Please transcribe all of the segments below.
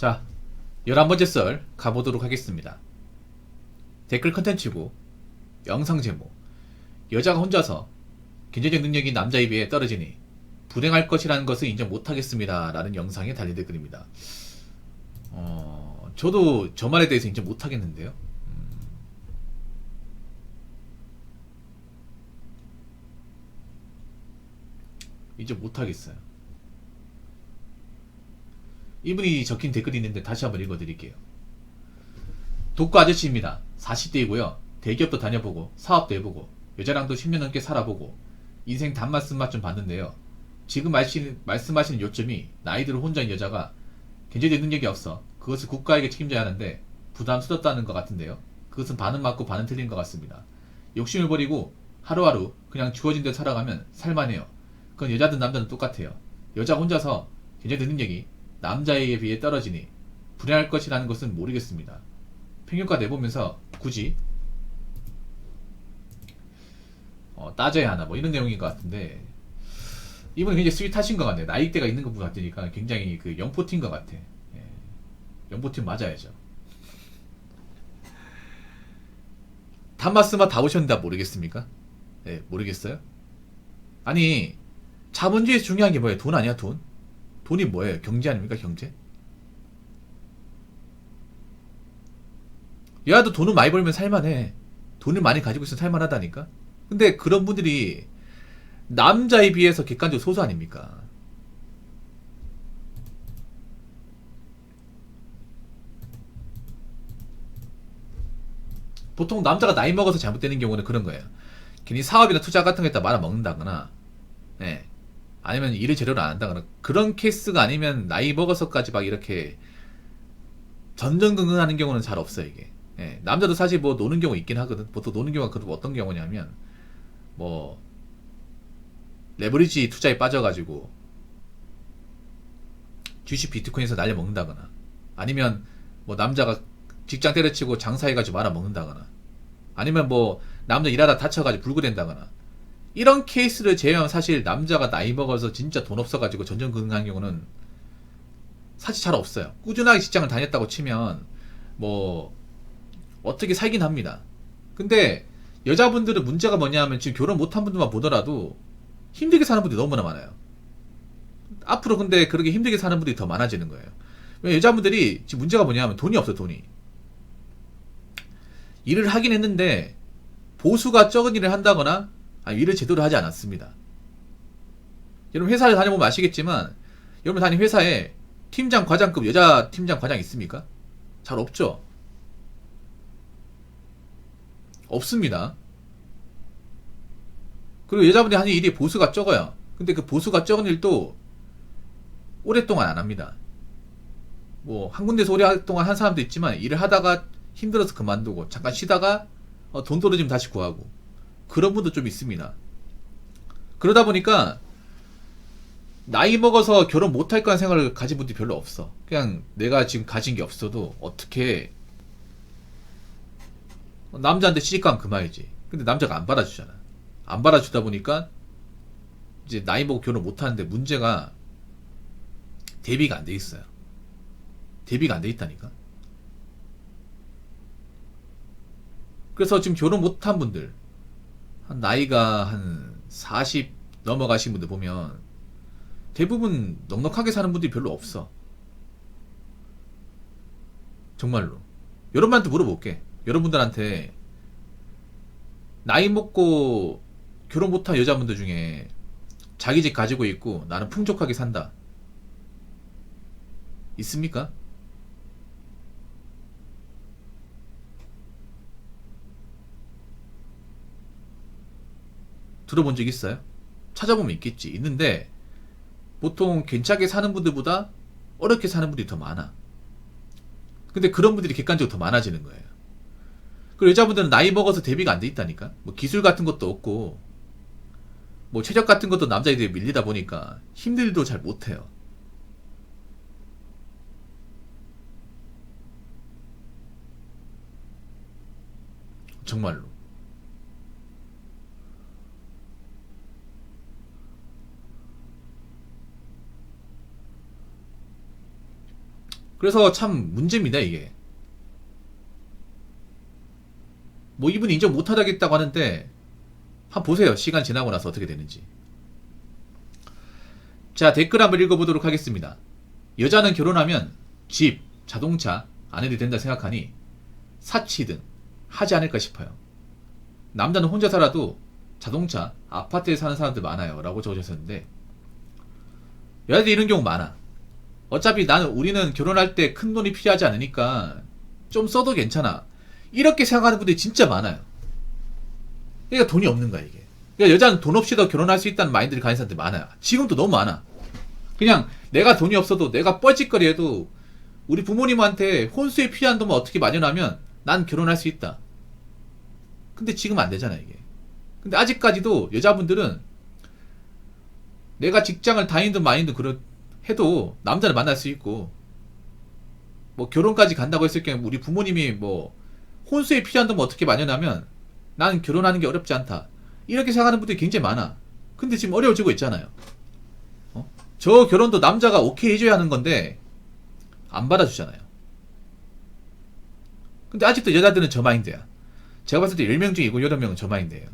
자, 11번째 썰 가보도록 하겠습니다. 댓글 컨텐츠고 영상 제목: 여자가 혼자서 경제적 능력이 남자에 비해 떨어지니 불행할 것이라는 것을 인정 못하겠습니다 라는 영상에 달린 댓글입니다. 저도 저 말에 대해서 인정 못하겠는데요. 인정 못하겠어요. 이분이 적힌 댓글이 있는데 다시 한번 읽어드릴게요. 독거 아저씨입니다. 40대이고요. 대기업도 다녀보고 사업도 해보고 여자랑도 10년 넘게 살아보고 인생 단맛 쓴맛 좀 봤는데요. 지금 말씀하시는 요점이 나이 들어 혼자인 여자가 경제적 능력이 없어 그것을 국가에게 책임져야 하는데 부담스럽다는 것 같은데요. 그것은 반은 맞고 반은 틀린 것 같습니다. 욕심을 버리고 하루하루 그냥 주어진 대로 살아가면 살만해요. 그건 여자든 남자든 똑같아요. 여자 혼자서 경제적 능력이 남자에 비해 떨어지니 불행할 것이라는 것은 모르겠습니다. 평균가 내보면서 굳이 따져야 하나 뭐 이런 내용인 것 같은데, 이분은 굉장히 스윗하신 것 같네. 나이대가 있는 것 같으니까 굉장히 그 영포티인 것 같아. 예. 영포티 맞아야죠. 단마스마 다 보셨는데 모르겠습니까? 예, 모르겠어요? 아니, 자본주의에서 중요한 게 뭐예요? 돈 아니야, 돈? 돈이 뭐예요? 경제 아닙니까, 경제? 야도 돈을 많이 벌면 살만해. 돈을 많이 가지고 있으면 살만하다니까? 근데 그런 분들이 남자에 비해서 객관적으로 소수 아닙니까? 보통 남자가 나이 먹어서 잘못되는 경우는 그런 거예요. 괜히 사업이나 투자 같은 거에다 말아먹는다거나, 예. 아니면 일을 제대로 안 한다거나, 그런 케이스가 아니면 나이 먹어서까지 막 이렇게 전전긍긍하는 경우는 잘 없어요, 이게. 예. 남자도 사실 뭐 노는 경우 있긴 하거든. 보통 노는 경우가 그럼 어떤 경우냐면, 뭐, 레버리지 투자에 빠져가지고, 주식 비트코인에서 날려먹는다거나, 아니면 뭐 남자가 직장 때려치고 장사해가지고 말아먹는다거나, 아니면 뭐 남자 일하다 다쳐가지고 불구된다거나, 이런 케이스를 제외하면 사실 남자가 나이 먹어서 진짜 돈 없어가지고 전전긍긍한 경우는 사실 잘 없어요. 꾸준하게 직장을 다녔다고 치면 뭐 어떻게 살긴 합니다. 근데 여자분들은 문제가 뭐냐면 지금 결혼 못한 분들만 보더라도 힘들게 사는 분들이 너무나 많아요. 앞으로 근데 그렇게 힘들게 사는 분들이 더 많아지는 거예요. 왜 여자분들이 지금 문제가 뭐냐면 돈이 없어, 돈이. 일을 하긴 했는데 보수가 적은 일을 한다거나 일을 제대로 하지 않았습니다. 여러분 회사를 다녀보면 아시겠지만, 여러분 다니는 회사에 팀장, 과장급 여자 팀장, 과장 있습니까? 잘 없죠. 없습니다. 그리고 여자분이 하는 일이 보수가 적어요. 근데 그 보수가 적은 일도 오랫동안 안 합니다. 뭐 한 군데서 오랫동안 한 사람도 있지만 일을 하다가 힘들어서 그만두고 잠깐 쉬다가 돈 떨어지면 다시 구하고, 그런 분도 좀 있습니다. 그러다 보니까 나이 먹어서 결혼 못할 거라는 생각을 가진 분들이 별로 없어. 그냥 내가 지금 가진 게 없어도 어떻게 남자한테 시집가면 그만이지. 근데 남자가 안 받아주잖아. 안 받아주다 보니까 이제 나이 먹고 결혼 못하는데, 문제가 대비가 안 돼 있어요. 대비가 안 돼 있다니까. 그래서 지금 결혼 못한 분들, 나이가 한 40 넘어가신 분들 보면 대부분 넉넉하게 사는 분들이 별로 없어. 정말로. 여러분한테 물어볼게. 여러분들한테 나이 먹고 결혼 못한 여자분들 중에 자기 집 가지고 있고 나는 풍족하게 산다, 있습니까? 들어본 적 있어요? 찾아보면 있겠지. 있는데 보통 괜찮게 사는 분들보다 어렵게 사는 분들이 더 많아. 근데 그런 분들이 객관적으로 더 많아지는 거예요. 그리고 여자분들은 나이 먹어서 대비가 안 돼 있다니까. 뭐 기술 같은 것도 없고 뭐 최적 같은 것도 남자애들이 밀리다 보니까 힘든 일도 잘 못해요. 정말로. 그래서 참 문제입니다 이게. 뭐 이분이 인정 못하겠다고 하는데 한번 보세요. 시간 지나고 나서 어떻게 되는지. 자, 댓글 한번 읽어보도록 하겠습니다. 여자는 결혼하면 집, 자동차 안 해도 된다 생각하니 사치 등 하지 않을까 싶어요. 남자는 혼자 살아도 자동차, 아파트에 사는 사람들 많아요 라고 적으셨는데, 여자들 이런 경우 많아. 어차피 우리는 결혼할 때 큰 돈이 필요하지 않으니까 좀 써도 괜찮아, 이렇게 생각하는 분들이 진짜 많아요. 그러니까 돈이 없는 거야 이게. 그러니까 여자는 돈 없이도 결혼할 수 있다는 마인드를 가진 사람들이 많아요. 지금도 너무 많아. 그냥 내가 돈이 없어도 내가 뻘짓거리 해도 우리 부모님한테 혼수에 필요한 돈만 어떻게 마련하면 난 결혼할 수 있다. 근데 지금 안 되잖아 이게. 근데 아직까지도 여자분들은 내가 직장을 다니든 마니든 해도 남자를 만날 수 있고, 뭐 결혼까지 간다고 했을 경우 우리 부모님이 뭐 혼수에 필요한 돈만 어떻게 마련하면 난 결혼하는 게 어렵지 않다, 이렇게 생각하는 분들이 굉장히 많아. 근데 지금 어려워지고 있잖아요. 저 결혼도 남자가 오케이 해줘야 하는 건데 안 받아주잖아요. 근데 아직도 여자들은 저 마인드야. 제가 봤을 때 10명 중에 7, 8명은 저 마인드예요.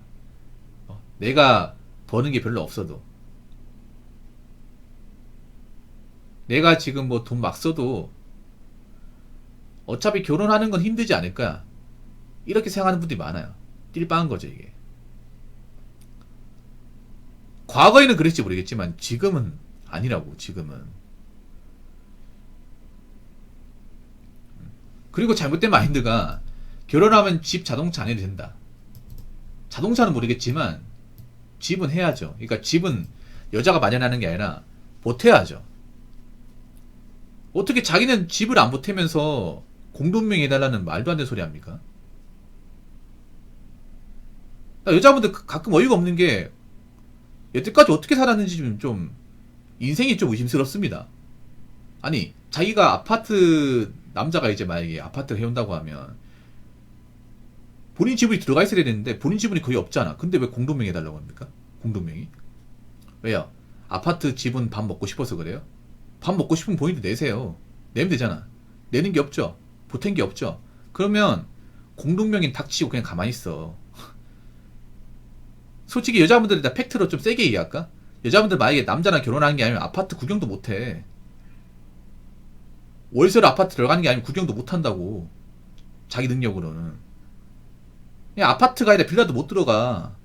내가 버는 게 별로 없어도, 내가 지금 뭐 돈 막 써도 어차피 결혼하는 건 힘들지 않을까, 이렇게 생각하는 분들이 많아요. 띨빵한 거죠 이게. 과거에는 그랬지 모르겠지만 지금은 아니라고. 지금은. 그리고 잘못된 마인드가 결혼하면 집, 자동차 안 해도 된다. 자동차는 모르겠지만 집은 해야죠. 그러니까 집은 여자가 마련하는 게 아니라 보태야죠. 어떻게 자기는 집을 안 보태면서 공동명의 해달라는 말도 안 되는 소리 합니까? 여자분들 가끔 어이가 없는 게, 여태까지 어떻게 살았는지 좀 인생이 좀 의심스럽습니다. 아니, 자기가 아파트, 남자가 이제 만약에 아파트를 해온다고 하면 본인 지분이 들어가 있어야 되는데 본인 지분이 거의 없잖아. 근데 왜 공동명의 해달라고 합니까? 공동명의? 왜요? 아파트 지분 밥 먹고 싶어서 그래요? 밥 먹고 싶으면 본인도 내세요. 내면 되잖아. 내는 게 없죠? 보탠 게 없죠? 그러면 공동명의는 닥치고 그냥 가만히 있어. 솔직히 여자분들이 다 팩트로 좀 세게 얘기할까? 여자분들 만약에 남자랑 결혼하는 게 아니면 아파트 구경도 못해. 월세로 아파트 들어가는 게 아니면 구경도 못한다고. 자기 능력으로는. 그냥 아파트가 아니라 빌라도 못 들어가.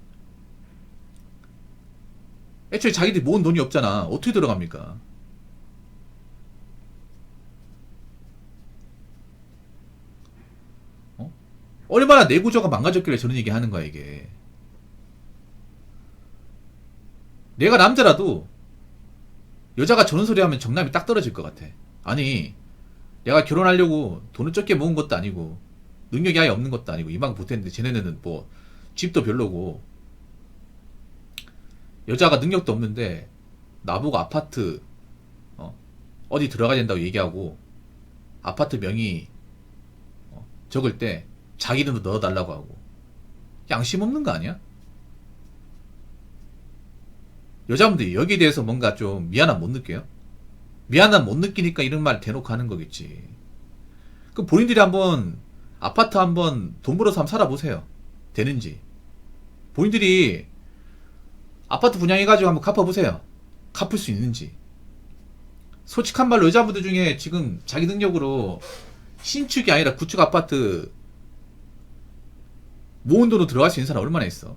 애초에 자기들이 모은 돈이 없잖아. 어떻게 들어갑니까? 얼마나 내구조가 망가졌길래 저런 얘기 하는 거야 이게. 내가 남자라도 여자가 저런 소리 하면 정남이 딱 떨어질 것 같아. 아니, 내가 결혼하려고 돈을 적게 모은 것도 아니고 능력이 아예 없는 것도 아니고 이만 보탰는데 쟤네는 뭐 집도 별로고 여자가 능력도 없는데 나보고 아파트 어디 들어가야 된다고 얘기하고 아파트 명의 적을 때 자기 이름도 넣어달라고 하고. 양심 없는 거 아니야? 여자분들이 여기에 대해서 뭔가 좀 미안함 못 느껴요? 미안함 못 느끼니까 이런 말 대놓고 하는 거겠지. 그럼 본인들이 한번 아파트 한번 돈 벌어서 한번 살아보세요. 되는지. 본인들이 아파트 분양해가지고 한번 갚아보세요. 갚을 수 있는지. 솔직한 말로 여자분들 중에 지금 자기 능력으로 신축이 아니라 구축 아파트 모은 돈으로 들어갈 수 있는 사람 얼마나 있어?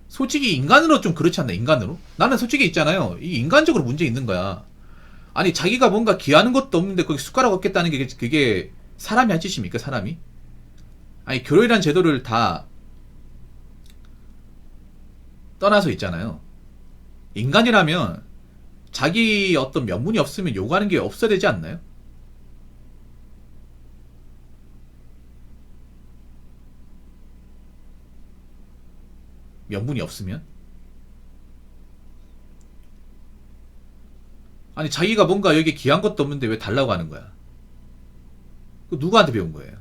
솔직히 인간으로 좀 그렇지 않나? 인간으로? 나는 솔직히 있잖아요. 이 인간적으로 문제 있는 거야. 아니, 자기가 뭔가 기하는 것도 없는데 거기 숟가락 얻겠다는 게 그게 사람이 할 짓입니까? 사람이? 아니, 결혼이란 제도를 다 떠나서 있잖아요. 인간이라면 자기 어떤 명분이 없으면 요구하는 게 없어야 되지 않나요? 명분이 없으면? 아니, 자기가 뭔가 여기 기한 것도 없는데 왜 달라고 하는 거야? 그 누구한테 배운 거예요?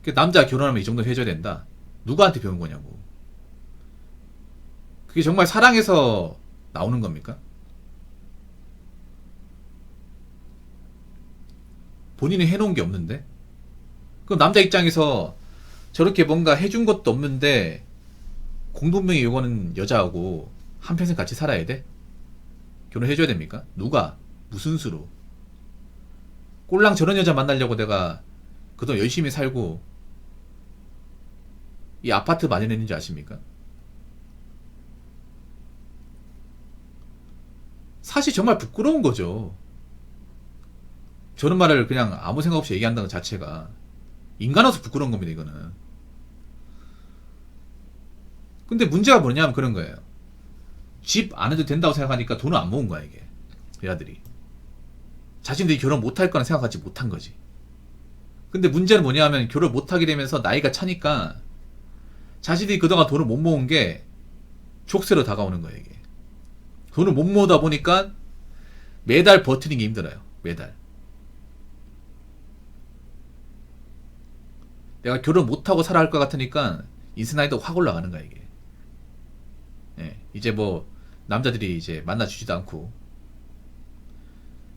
그 남자 결혼하면 이 정도 해줘야 된다? 누구한테 배운 거냐고. 그게 정말 사랑해서 나오는 겁니까? 본인이 해놓은 게 없는데? 그럼 남자 입장에서 저렇게 뭔가 해준 것도 없는데 공동명의 요구하는 여자하고 한평생 같이 살아야 돼? 결혼해줘야 됩니까? 누가? 무슨 수로? 꼴랑 저런 여자 만나려고 내가 그동안 열심히 살고 이 아파트 마련했는지 아십니까? 사실 정말 부끄러운 거죠. 저런 말을 그냥 아무 생각 없이 얘기한다는 것 자체가 인간으로서 부끄러운 겁니다, 이거는. 근데 문제가 뭐냐면 그런 거예요. 집 안 해도 된다고 생각하니까 돈을 안 모은 거야, 이게. 여자들이. 자신들이 결혼 못할 거는 생각하지 못한 거지. 근데 문제는 뭐냐면 결혼 못하게 되면서 나이가 차니까 자신들이 그동안 돈을 못 모은 게 족쇄로 다가오는 거예요, 이게. 돈을 못 모으다 보니까 매달 버티는 게 힘들어요, 매달. 내가 결혼 못하고 살아야 할 것 같으니까 인생 난이도 확 올라가는 거야, 이게. 예, 이제 뭐 남자들이 이제 만나주지도 않고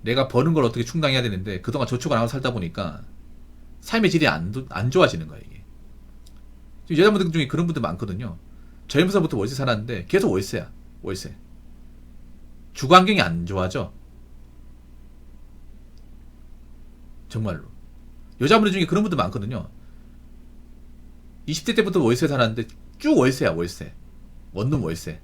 내가 버는 걸 어떻게 충당해야 되는데 그동안 저축을 안 하고 살다 보니까 삶의 질이 안 좋아지는 거야, 이게. 지금 여자분들 중에 그런 분들 많거든요. 젊은서부터 월세 살았는데 계속 월세야, 월세. 주거 환경이 안 좋아져. 정말로. 여자분들 중에 그런 분들 많거든요. 20대 때부터 월세 살았는데 쭉 월세야, 월세. 원룸 월세.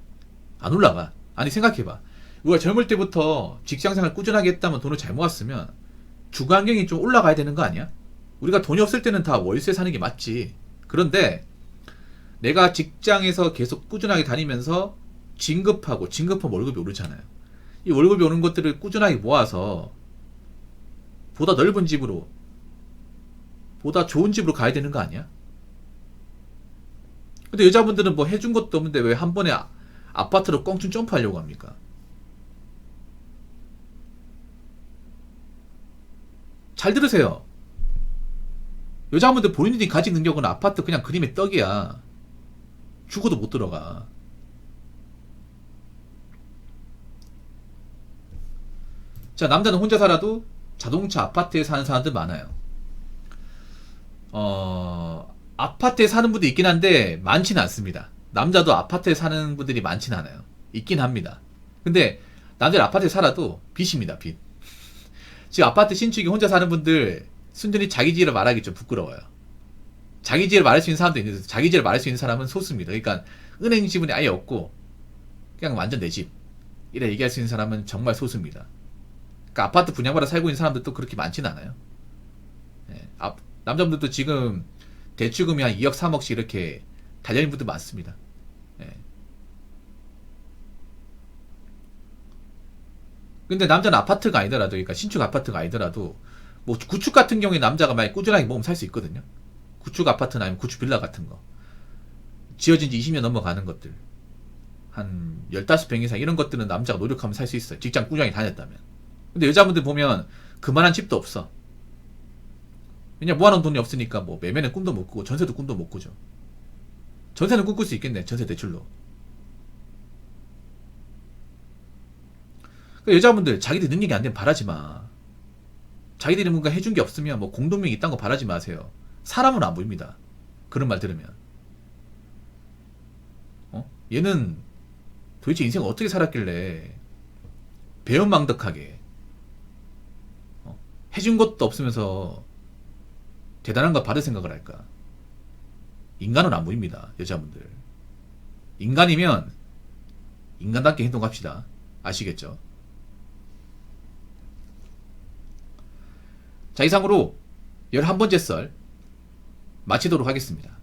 안 올라가. 아니, 생각해봐. 우리가 젊을 때부터 직장생활 꾸준하게 했다면 돈을 잘 모았으면 주거 환경이 좀 올라가야 되는 거 아니야? 우리가 돈이 없을 때는 다 월세 사는 게 맞지. 그런데 내가 직장에서 계속 꾸준하게 다니면서 진급하면 월급이 오르잖아요. 이 월급이 오는 것들을 꾸준하게 모아서 보다 넓은 집으로, 보다 좋은 집으로 가야 되는 거 아니야? 근데 여자분들은 뭐 해준 것도 없는데 왜 한 번에 아파트로 껑충 점프하려고 합니까? 잘 들으세요. 여자분들 본인들이 가진 능력은 아파트 그냥 그림의 떡이야. 죽어도 못 들어가. 자, 남자는 혼자 살아도 자동차 아파트에 사는 사람들 많아요. 아파트에 사는 분도 있긴 한데 많지는 않습니다. 남자도 아파트에 사는 분들이 많지는 않아요. 있긴 합니다. 근데 남자들 아파트에 살아도 빚입니다, 빚. 지금 아파트 신축이 혼자 사는 분들 순전히 자기 지혜를 말하기 좀 부끄러워요. 자기 지혜를 말할 수 있는 사람도 있는데 자기 지혜를 말할 수 있는 사람은 소수입니다. 그러니까 은행 지분이 아예 없고 그냥 완전 내 집 이래 얘기할 수 있는 사람은 정말 소수입니다. 그러니까 아파트 분양받아 살고 있는 사람들도 그렇게 많지는 않아요. 예, 남자분들도 지금 대출금이 한 2억 3억씩 이렇게 달려있는 분들 많습니다. 예. 근데 남자는 아파트가 아니더라도, 그러니까 신축 아파트가 아니더라도 뭐 구축 같은 경우에 남자가 만약 꾸준하게 모으면 살 수 있거든요. 구축 아파트나 아니면 구축 빌라 같은 거 지어진 지 20년 넘어가는 것들 한 15평 이상 이런 것들은 남자가 노력하면 살 수 있어요. 직장 꾸준하게 다녔다면. 근데 여자분들 보면 그만한 집도 없어. 왜냐, 모아놓은 돈이 없으니까 뭐 매매는 꿈도 못 꾸고 전세도 꿈도 못 꾸죠. 전세는 꿈꿀 수 있겠네, 전세 대출로. 그러니까 여자분들 자기들 능력이 안 되면 바라지 마. 자기들이 뭔가 해준 게 없으면 뭐 공동명이 있다는 거 바라지 마세요. 사람은 안 보입니다. 그런 말 들으면. 얘는 도대체 인생을 어떻게 살았길래 배은망덕하게 해준 것도 없으면서 대단한 거 받을 생각을 할까? 인간은 안 보입니다, 여자분들. 인간이면 인간답게 행동합시다. 아시겠죠? 자, 이상으로 11번째 썰 마치도록 하겠습니다.